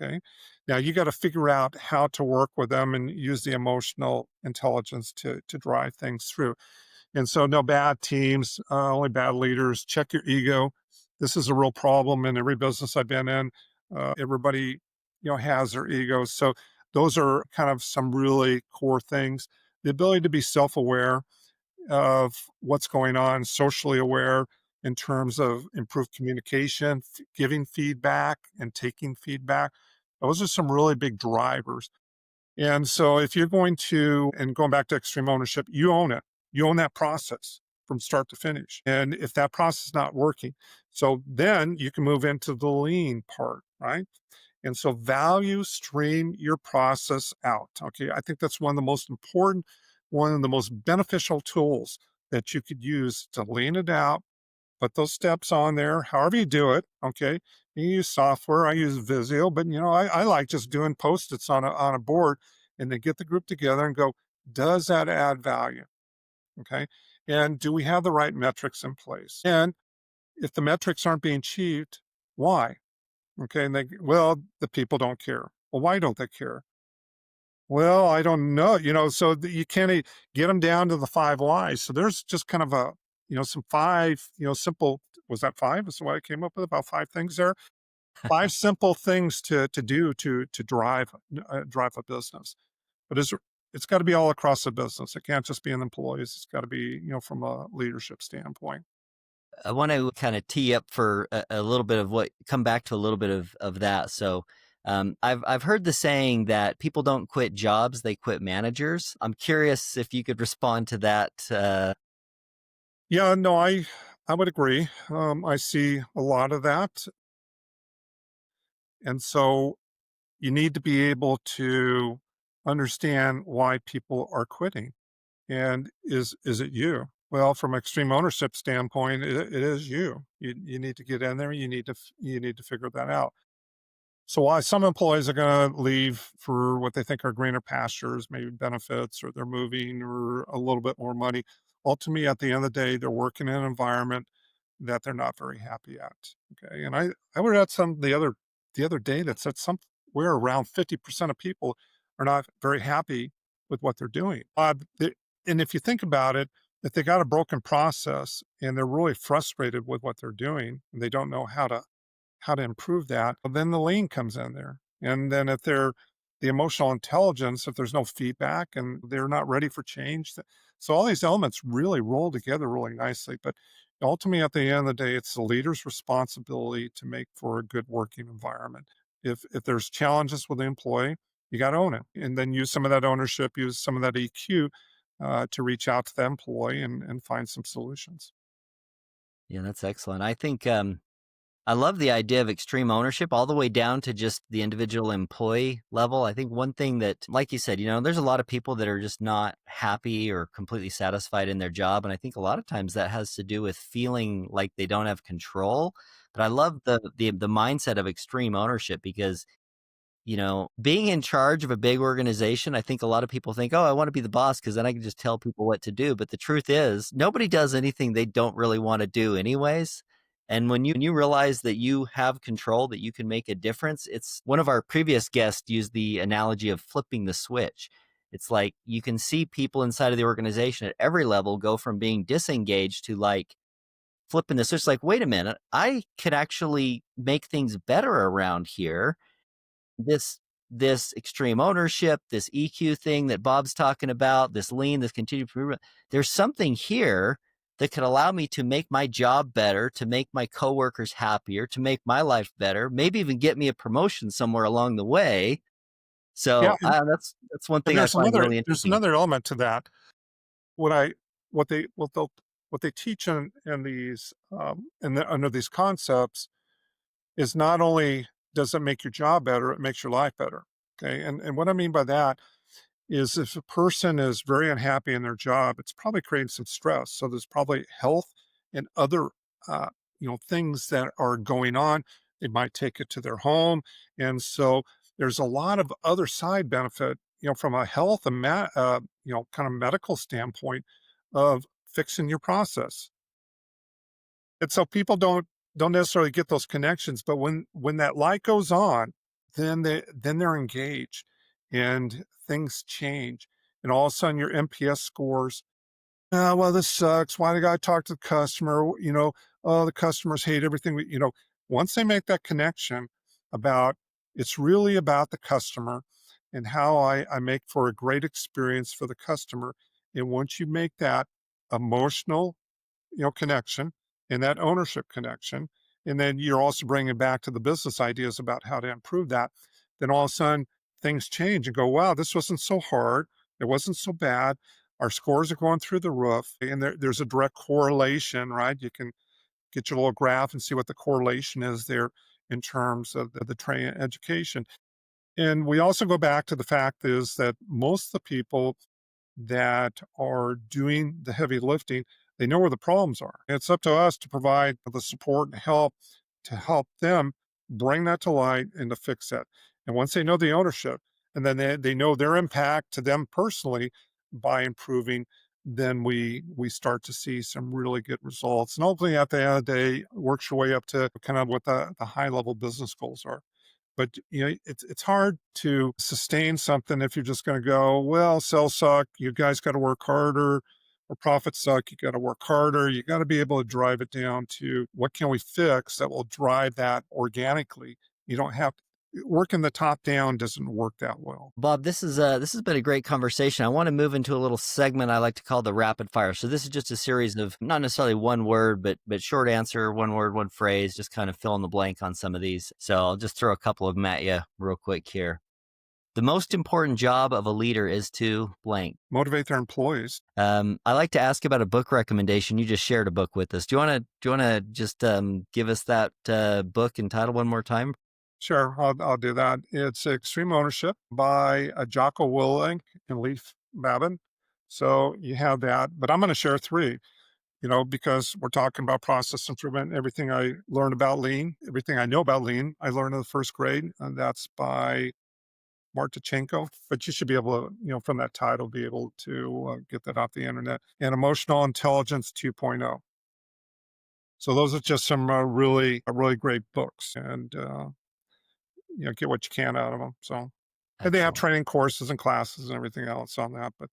Okay. Now you got to figure out how to work with them and use the emotional intelligence to drive things through. And so, no bad teams, only bad leaders. Check your ego. This is a real problem in every business I've been in. Everybody, has their egos. So, those are kind of some really core things. The ability to be self-aware of what's going on, socially aware in terms of improved communication, giving feedback and taking feedback. Those are some really big drivers. And so if you're going to, and going back to extreme ownership, you own it. You own that process from start to finish. And if that process is not working, so then you can move into the lean part, right? And so value stream your process out. Okay. I think that's one of the most important, one of the most beneficial tools that you could use to lean it out, put those steps on there, however you do it. Okay. You use software. I use Visio, but I like just doing post-its on a board and then get the group together and go, does that add value? Okay. And do we have the right metrics in place? And if the metrics aren't being achieved, why? Okay. And well, the people don't care. Well, why don't they care? Well, I don't know, so you can't get them down to the five whys. So there's just kind of some five, simple, was that five? Is what I came up with about five things there. Five simple things to do to drive a business. But it's got to be all across the business. It can't just be in employees. It's got to be, from a leadership standpoint.
I want to kind of tee up for a little bit of what come back to a little bit of that. So I've heard the saying that people don't quit jobs, they quit managers. I'm curious if you could respond to that.
Yeah, no, I would agree. I see a lot of that. And so you need to be able to understand why people are quitting. And is it you? Well, from extreme ownership standpoint, it is you. You need to get in there. You need to figure that out. So why some employees are going to leave for what they think are greener pastures, maybe benefits, or they're moving, or a little bit more money. Ultimately, at the end of the day, they're working in an environment that they're not very happy at. Okay, and I read some the other day that said somewhere around 50% of people are not very happy with what they're doing. And if you think about it, if they got a broken process and they're really frustrated with what they're doing, and they don't know how to improve that, well, then the lean comes in there. And then if they're the emotional intelligence, if there's no feedback and they're not ready for change. So all these elements really roll together really nicely. But ultimately, at the end of the day, it's the leader's responsibility to make for a good working environment. If there's challenges with the employee, you got to own it. And then use some of that ownership, use some of that EQ to reach out to the employee and find some solutions.
Yeah, that's excellent. I think I love the idea of extreme ownership all the way down to just the individual employee level. I think one thing that, like you said, there's a lot of people that are just not happy or completely satisfied in their job. And I think a lot of times that has to do with feeling like they don't have control. But I love the mindset of extreme ownership because being in charge of a big organization, I think a lot of people think, oh, I want to be the boss because then I can just tell people what to do. But the truth is, nobody does anything they don't really want to do, anyways. And when you realize that you have control, that you can make a difference, it's one of our previous guests used the analogy of flipping the switch. It's like you can see people inside of the organization at every level go from being disengaged to like flipping the switch. Like, wait a minute, I could actually make things better around here. This extreme ownership, this EQ thing that Bob's talking about, this lean, this continued improvement, there's something here that could allow me to make my job better, to make my coworkers happier, to make my life better, maybe even get me a promotion somewhere along the way.
Yeah,
So that's one
and
thing I find really
there's
interesting.
another element to that. What I what they teach in these under these concepts is not only doesn't make your job better, it makes your life better. Okay. And what I mean by that is if a person is very unhappy in their job, it's probably creating some stress. So there's probably health and other, uh, things that are going on. They might take it to their home, and so there's a lot of other side benefit, from a health and kind of medical standpoint of fixing your process. And so people don't necessarily get those connections, but when that light goes on, then they're engaged and things change. And all of a sudden your NPS scores, well, this sucks. Why did I talk to the customer? Oh, the customers hate everything. Once they make that connection about it's really about the customer and how I make for a great experience for the customer. And once you make that emotional connection and that ownership connection. And then you're also bringing back to the business ideas about how to improve that. Then all of a sudden things change and go, wow, this wasn't so hard. It wasn't so bad. Our scores are going through the roof. And there's a direct correlation, right? You can get your little graph and see what the correlation is there in terms of the train education. And we also go back to the fact is that most of the people that are doing the heavy lifting, they know where the problems are. It's up to us to provide the support and help to help them bring that to light and to fix it. And once they know the ownership and then they know their impact to them personally by improving, then we start to see some really good results. And hopefully at the end of the day, works your way up to kind of what the high level business goals are. But it's hard to sustain something if you're just going to go, well, sales suck. You guys got to work harder, or profits suck. You got to work harder. You got to be able to drive it down to what can we fix that will drive that organically. You don't have working the top down doesn't work that well.
Bob, this has been a great conversation. I want to move into a little segment I like to call the rapid fire. So this is just a series of not necessarily one word, but short answer, one word, one phrase, just kind of fill in the blank on some of these. So I'll just throw a couple of them at you real quick here. The most important job of a leader is to blank.
Motivate their employees.
I like to ask about a book recommendation. You just shared a book with us. Do you want to just give us that book and title one more time?
Sure, I'll do that. It's Extreme Ownership by Jocko Willink and Leif Babin. So you have that, but I'm going to share three. Because we're talking about process improvement, everything I learned about lean, everything I know about lean, I learned in the first grade, and that's by Martichenko. But you should be able to, from that title, be able to get that off the internet. And Emotional Intelligence 2.0. So those are just some really great books, and get what you can out of them. So, and they have
Excellent.
training courses and classes and everything else on that. But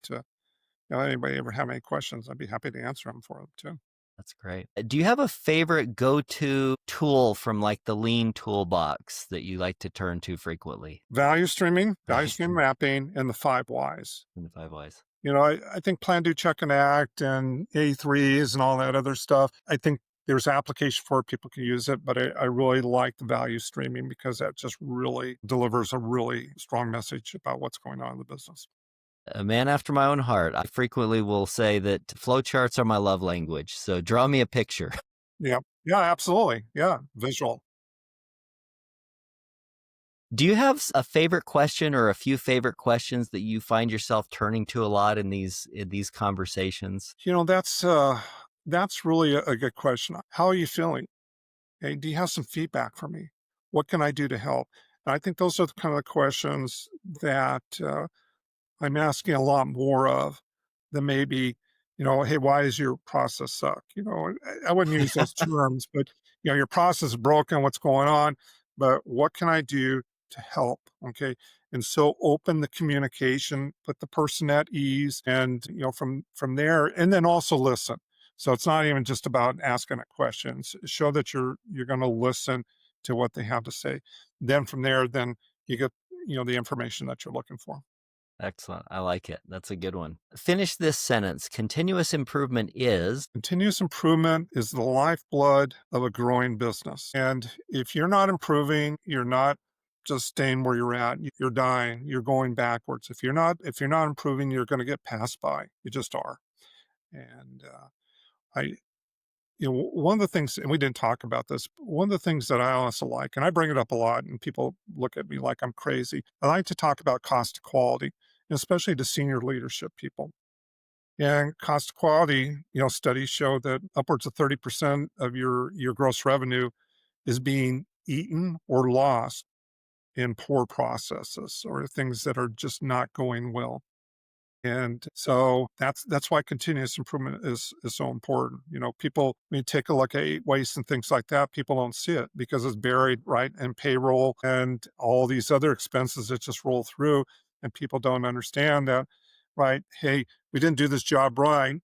anybody ever have any questions, I'd be happy to answer them for them too.
That's great. Do you have a favorite go-to tool from like the lean toolbox that you like to turn to frequently?
Value streaming, value
Value
stream
stream
mapping, and the five whys.
in the five whys.
I think plan, do, check, and act and A3s and all that other stuff. I think there's application for it. People can use it, but I really like the value streaming because that just really delivers a really strong message about what's going on in the business.
A man after my own heart. I frequently will say that flowcharts are my love language. So draw me a picture.
Yeah. Yeah, absolutely. Yeah. Visual.
Do you have a favorite question or a few favorite questions that you find yourself turning to a lot in these conversations?
That's really a good question. How are you feeling? Hey, do you have some feedback for me? What can I do to help? And I think those are the kind of the questions that I'm asking a lot more of than maybe, hey, why does your process suck? I wouldn't use those terms, but your process is broken, what's going on, but what can I do to help? Okay. And so open the communication, put the person at ease, and from there, and then also listen. So it's not even just about asking a question. Show that you're going to listen to what they have to say. Then from there, then you get the information that you're looking for.
Excellent. I like it. That's a good one. Finish this sentence. Continuous improvement is.
Continuous improvement is the lifeblood of a growing business. And if you're not improving, you're not just staying where you're at. You're dying. You're going backwards. If you're not improving, you're going to get passed by. You just are. And I one of the things, and we didn't talk about this, but one of the things that I also like, and I bring it up a lot, and people look at me like I'm crazy. I like to talk about cost of quality, and especially to senior leadership people. And cost of quality, studies show that upwards of 30% of your gross revenue is being eaten or lost in poor processes or things that are just not going well. And so that's why continuous improvement is so important. People, when you take a look at waste and things like that, people don't see it because it's buried right in payroll and all these other expenses that just roll through, and people don't understand that, right? Hey, we didn't do this job right.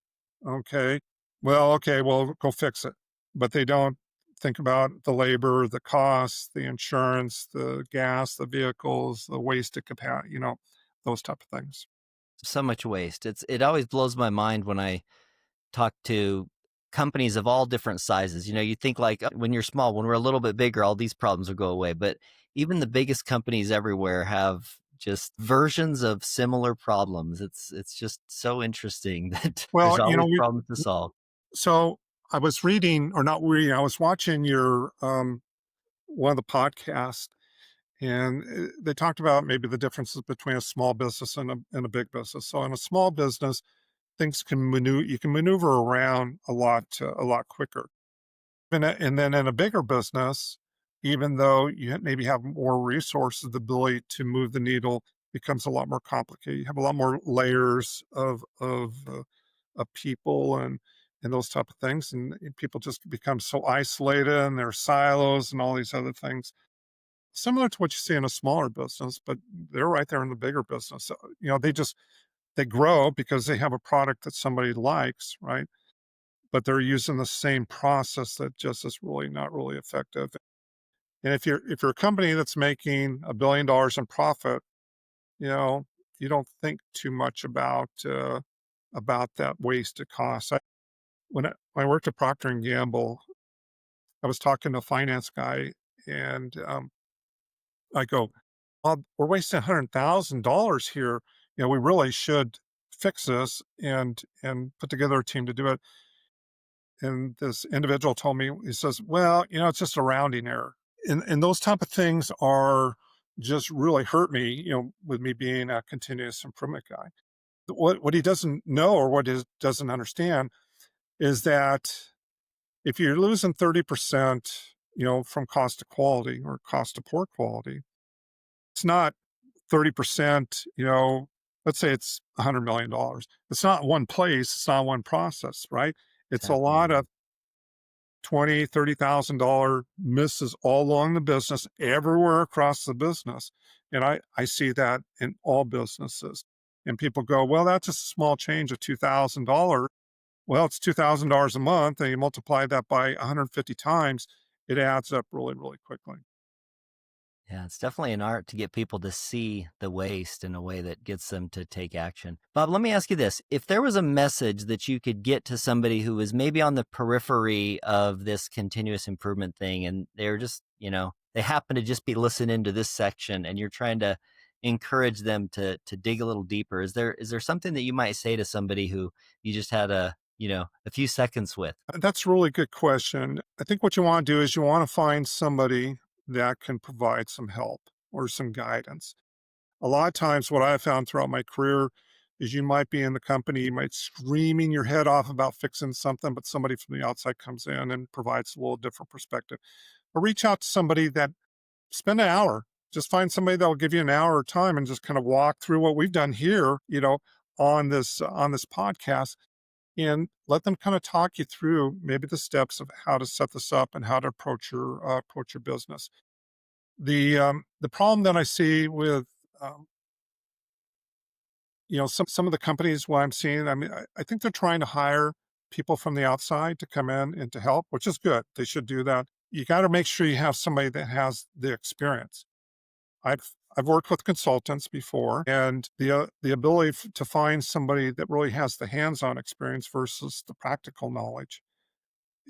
Okay. Well, go fix it. But they don't think about the labor, the costs, the insurance, the gas, the vehicles, the wasted capacity, those type of things.
So much waste. It always blows my mind when I talk to companies of all different sizes. You think like when you're small, when we're a little bit bigger, all these problems will go away. But even the biggest companies everywhere have just versions of similar problems. It's just so interesting that there's
Well,
always problems to solve.
so I was reading, or not reading, I was watching your one of the podcasts, and they talked about maybe the differences between a small business and a big business. So in a small business, things can maneuver, you can maneuver around a lot quicker. And then in a bigger business, even though you maybe have more resources, the ability to move the needle becomes a lot more complicated. You have a lot more layers of people and those type of things, and people just become so isolated and their silos and all these other things. Similar to what you see in a smaller business, but they're right there in the bigger business. So, they grow because they have a product that somebody likes, right? But they're using the same process that just is really not really effective. And if you're a company that's making $1 billion in profit, you know, you don't think too much about that wasted cost. When I worked at Procter and Gamble, I was talking to a finance guy, and I go, we're wasting $100,000 here. We really should fix this and put together a team to do it." And this individual told me, he says, "Well, it's just a rounding error." And those type of things are just really hurt me, with me being a continuous improvement guy. What he doesn't know, or what he doesn't understand, is that if you're losing 30%, from cost to quality or cost to poor quality, it's not 30%, let's say it's $100 million. It's not one place, it's not one process, right? It's a
Exactly.
lot of 20, $30,000 misses all along the business, everywhere across the business. And I see that in all businesses. And people go, well, that's just a small change of $2,000. Well, it's $2,000 a month, and you multiply that by 150 times, it adds up really, really quickly.
Yeah, it's definitely an art to get people to see the waste in a way that gets them to take action. Bob, let me ask you this. If there was a message that you could get to somebody who is maybe on the periphery of this continuous improvement thing, and they're just, they happen to just be listening to this section, and you're trying to encourage them to dig a little deeper, is there something that you might say to somebody who you just had a few seconds with?
That's a really good question. I think what you want to do is you want to find somebody that can provide some help or some guidance. A lot of times, what I found throughout my career is you might be in the company, you might screaming your head off about fixing something, but somebody from the outside comes in and provides a little different perspective. Or reach out to somebody that spend an hour. Just find somebody that will give you an hour of time and just kind of walk through what we've done here, on this podcast, and let them kind of talk you through maybe the steps of how to set this up and how to approach your business. The problem that I see with um, some of the companies, what I'm seeing, I mean, I think they're trying to hire people from the outside to come in and to help, which is good. They should do that. You got to make sure you have somebody that has the experience. I've worked with consultants before, and the ability to find somebody that really has the hands-on experience versus the practical knowledge,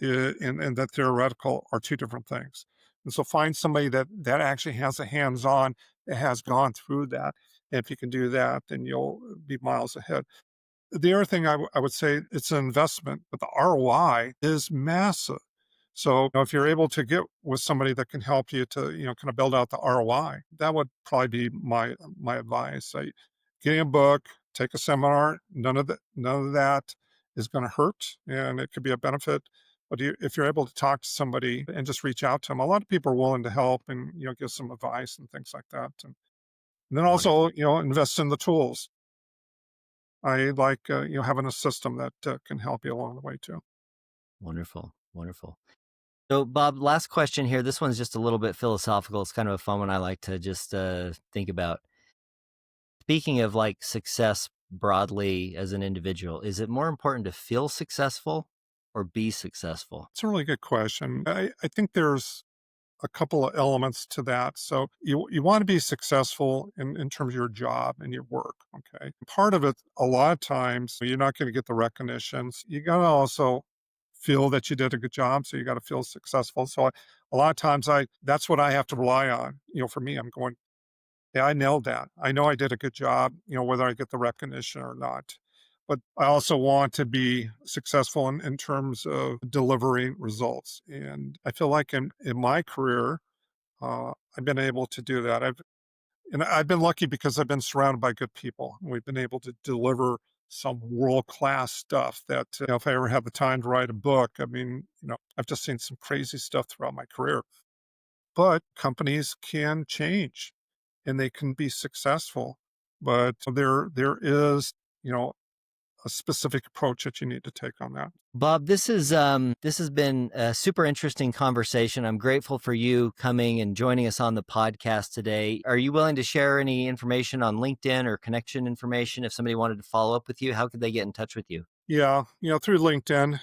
and the theoretical, are two different things. And so find somebody that actually has a hands-on, that has gone through that. And if you can do that, then you'll be miles ahead. The other thing I would say, it's an investment, but the ROI is massive. So, if you're able to get with somebody that can help you to, kind of build out the ROI, that would probably be my advice. Getting a book, take a seminar, none of that is going to hurt, and it could be a benefit. But if you're able to talk to somebody and just reach out to them, a lot of people are willing to help and give some advice and things like that. And then
Wonderful.
also, invest in the tools. I like, having a system that can help you along the way too.
Wonderful. Wonderful. So, Bob, last question here. This one's just a little bit philosophical. It's kind of a fun one I like to just think about. Speaking of like success broadly as an individual, is it more important to feel successful or be successful?
It's a really good question. I think there's a couple of elements to that. So you want to be successful in terms of your job and your work. Okay. Part of it, a lot of times, you're not going to get the recognitions. You got to also feel that you did a good job. So you got to feel successful. So a lot of times that's what I have to rely on. For me, I'm going, yeah, I nailed that. I know I did a good job, whether I get the recognition or not. But I also want to be successful in terms of delivering results. And I feel like in my career, I've been able to do that. I've been lucky because I've been surrounded by good people. We've been able to deliver some world class stuff that, if I ever had the time to write a book, I mean, I've just seen some crazy stuff throughout my career. But companies can change and they can be successful. But there is, a specific approach that you need to take on that.
Bob, this has been a super interesting conversation. I'm grateful for you coming and joining us on the podcast today. Are you willing to share any information on LinkedIn or connection information if somebody wanted to follow up with you? How could they get in touch with you?
Yeah, through LinkedIn,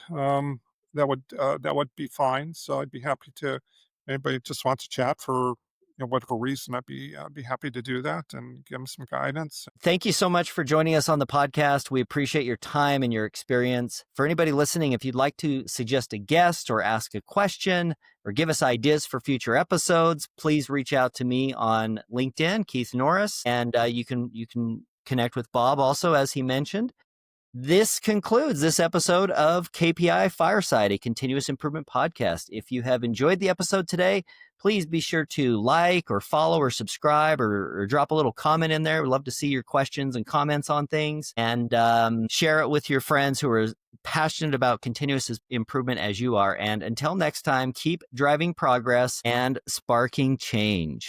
that would be fine. So I'd be happy to. Anybody just wants to chat for whatever reason, I'd be happy to do that and give them some guidance.
Thank you so much for joining us on the podcast. We appreciate your time and your experience. For anybody listening, if you'd like to suggest a guest or ask a question or give us ideas for future episodes, please reach out to me on LinkedIn, Keith Norris, and you can connect with Bob also, as he mentioned. This concludes this episode of KPI Fireside, a continuous improvement podcast. If you have enjoyed the episode today, please be sure to like or follow or subscribe or drop a little comment in there. We'd love to see your questions and comments on things, and share it with your friends who are passionate about continuous improvement as you are. And until next time, keep driving progress and sparking change.